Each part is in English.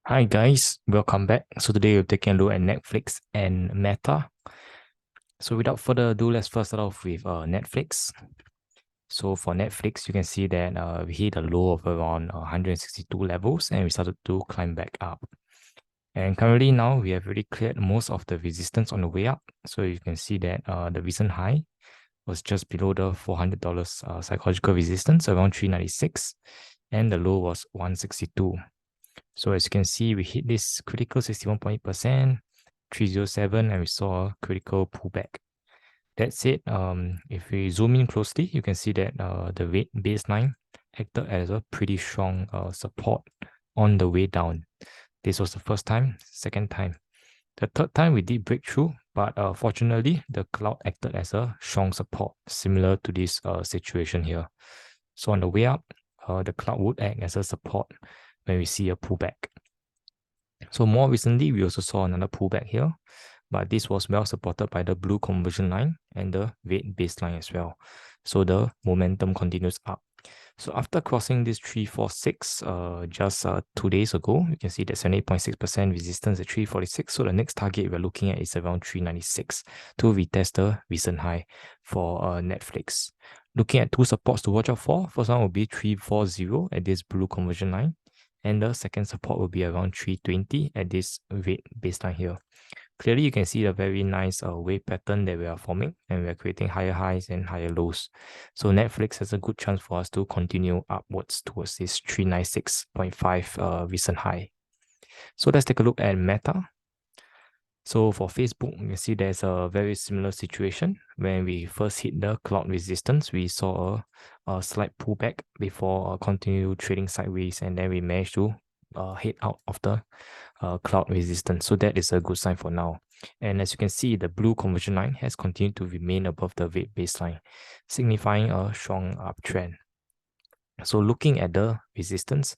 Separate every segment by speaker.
Speaker 1: Hi guys, welcome back. So today we're taking a look at Netflix and Meta. So without further ado, let's first start off with Netflix. So for Netflix, you can see that we hit a low of around 162 levels and we started to climb back up. And currently now we have already cleared most of the resistance on the way up. So you can see that the recent high was just below the $400 psychological resistance, around 396, and the low was 162. So as you can see, we hit this critical 61.8%, 307, and we saw a critical pullback. That said, if we zoom in closely, you can see that the rate baseline acted as a pretty strong support on the way down. This was the first time. Second time. The third time we did break through, but fortunately, the cloud acted as a strong support, similar to this situation here. So on the way up, the cloud would act as a support when we see a pullback. So more recently, we also saw another pullback here, but this was well supported by the blue conversion line and the red baseline as well. So the momentum continues up. So after crossing this 346 just 2 days ago, you can see that 78.6% resistance at 346. So the next target we're looking at is around 396 to retest the recent high for Netflix. Looking at two supports to watch out for. First one will be 340 at this blue conversion line. And the second support will be around 320 at this red baseline here. Clearly, you can see the very nice wave pattern that we are forming, and we are creating higher highs and higher lows. So Netflix has a good chance for us to continue upwards towards this 396.5 recent high. So let's take a look at Meta. So for Facebook, you can see there's a very similar situation. When we first hit the cloud resistance, we saw a slight pullback before continue trading sideways, and then we managed to head out of the cloud resistance. So that is a good sign for now. And as you can see, the blue conversion line has continued to remain above the red baseline, signifying a strong uptrend. So looking at the resistance,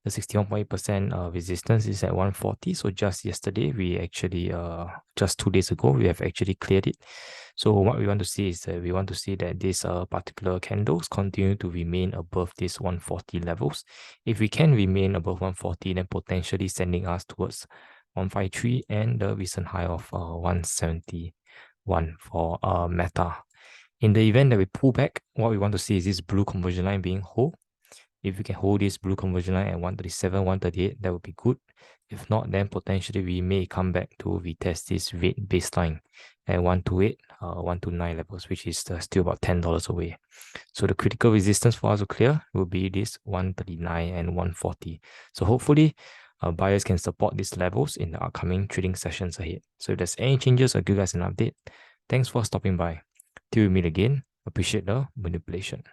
Speaker 1: the 61.8% resistance is at 140. So just yesterday, we actually, just 2 days ago, we have actually cleared it. So what we want to see is that we want to see that these particular candles continue to remain above these 140 levels. If we can remain above 140, then potentially sending us towards 153 and the recent high of 171 for Meta. In the event that we pull back, what we want to see is this blue conversion line being whole. If we can hold this blue conversion line at 137, 138, that would be good. If not, then potentially we may come back to retest this red baseline at 128, 129 levels, which is still about $10 away. So the critical resistance for us to clear will be this 139 and 140. So hopefully, buyers can support these levels in the upcoming trading sessions ahead. So if there's any changes, I'll give you guys an update. Thanks for stopping by. Till we meet again, appreciate the manipulation.